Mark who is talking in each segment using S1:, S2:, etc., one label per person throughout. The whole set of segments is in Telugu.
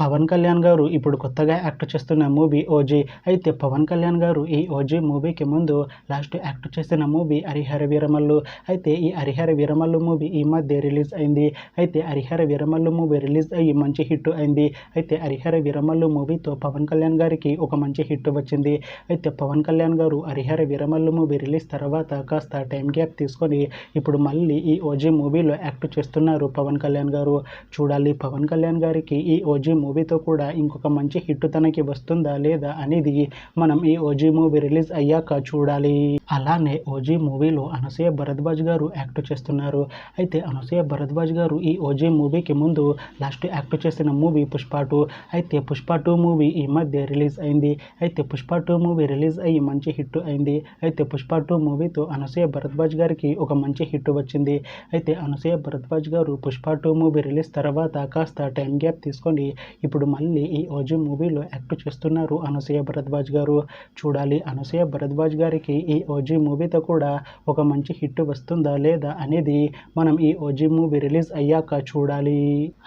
S1: పవన్ కళ్యాణ్ గారు ఇప్పుడు కొత్తగా యాక్ట్ చేస్తున్న మూవీ ఓజీ. అయితే పవన్ కళ్యాణ్ గారు ఈ ఓజీ మూవీకి ముందు లాస్ట్ యాక్ట్ చేసిన మూవీ హరిహర వీరమల్లు. అయితే ఈ హరిహర వీరమల్లు మూవీ ఈ మధ్య రిలీజ్ అయింది. అయితే హరిహర వీరమల్లు మూవీ రిలీజ్ అయ్యి మంచి హిట్ అయింది. అయితే హరిహర వీరమల్లు మూవీతో పవన్ కళ్యాణ్ గారికి ఒక మంచి హిట్ వచ్చింది. అయితే పవన్ కళ్యాణ్ గారు హరిహర వీరమల్లు మూవీ రిలీజ్ తర్వాత కాస్త టైం గ్యాప్ తీసుకొని ఇప్పుడు మళ్ళీ ఈ ఓజీ మూవీలో యాక్ట్ చేస్తున్నారు పవన్ కళ్యాణ్ గారు. చూడాలి పవన్ కళ్యాణ్ గారికి ఈ ఓజీ మూవీతో కూడా ఇంకొక మంచి హిట్ తనకి వస్తుందా లేదా అనేది మనం ఈ ఓజీ మూవీ రిలీజ్ అయ్యాక చూడాలి. అలానే ఓజీ మూవీలో అనసూయ భరద్వాజ్ గారు యాక్ట్ చేస్తున్నారు. అయితే అనసూయ భరద్వాజ్ గారు ఈ ఓజీ మూవీకి ముందు లాస్ట్ యాక్ట్ చేసిన మూవీ పుష్ప 2. అయితే పుష్ప 2 మూవీ ఈ మధ్య రిలీజ్ అయింది. అయితే పుష్ప 2 మూవీ రిలీజ్ అయ్యి మంచి హిట్ అయింది. అయితే పుష్ప 2 మూవీతో అనసూయ భరద్వాజ్ గారికి ఒక మంచి హిట్ వచ్చింది. అయితే అనసూయ భరద్వాజ్ గారు పుష్ప 2 మూవీ రిలీజ్ తర్వాత కాస్త టైం గ్యాప్ తీసుకొని ఇప్పుడు మళ్ళీ ఈ ఓజీ మూవీలో యాక్ట్ చేస్తున్నారు అనసూయ భరద్వాజ్ గారు. చూడాలి అనసూయ భరద్వాజ్ గారికి ఈ ఓజీ మూవీతో కూడా ఒక మంచి హిట్ వస్తుందా లేదా అనేది మనం ఈ ఓజీ మూవీ రిలీజ్ అయ్యాక చూడాలి.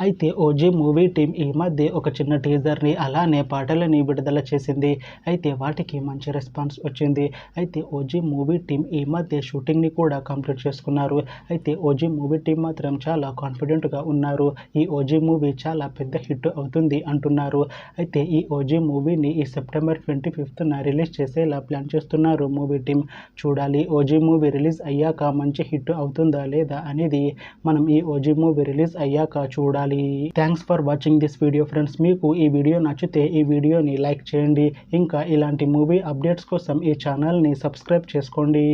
S1: అయితే ఓజీ మూవీ టీం ఈ మధ్య ఒక చిన్న టీజర్ని అలానే పాటలని విడుదల చేసింది. అయితే వాటికి మంచి రెస్పాన్స్ వచ్చింది. అయితే ఓజీ మూవీ టీం ఈ మధ్య షూటింగ్ని కూడా కంప్లీట్ చేసుకున్నారు. అయితే ఓజీ మూవీ టీం మాత్రం చాలా కాన్ఫిడెంట్గా ఉన్నారు. ఈ ఓజీ మూవీ చాలా పెద్ద హిట్ అవుతుంది అంటున్నారు. అయితే ఈ ఓజీ మూవీని ఈ సెప్టెంబర్ 25న రిలీజ్ చేసేలా ప్లాన్ చేస్తున్నారు మూవీ టీం. చూడాలి ఓజీ మూవీ రిలీజ్ అయ్యాక మంచి హిట్ అవుతుందా లేదా అనేది మనం ఈ ఓజీ మూవీ రిలీజ్ అయ్యాక చూడాలి. Thanks for watching this video friends. మీకు ఈ వీడియో నచ్చితే ఈ వీడియోని లైక్ చేయండి. ఇంకా ఇలాంటి మూవీ అప్డేట్స్ కోసం ఈ ఛానల్ని సబ్స్క్రైబ్ చేసుకోండి.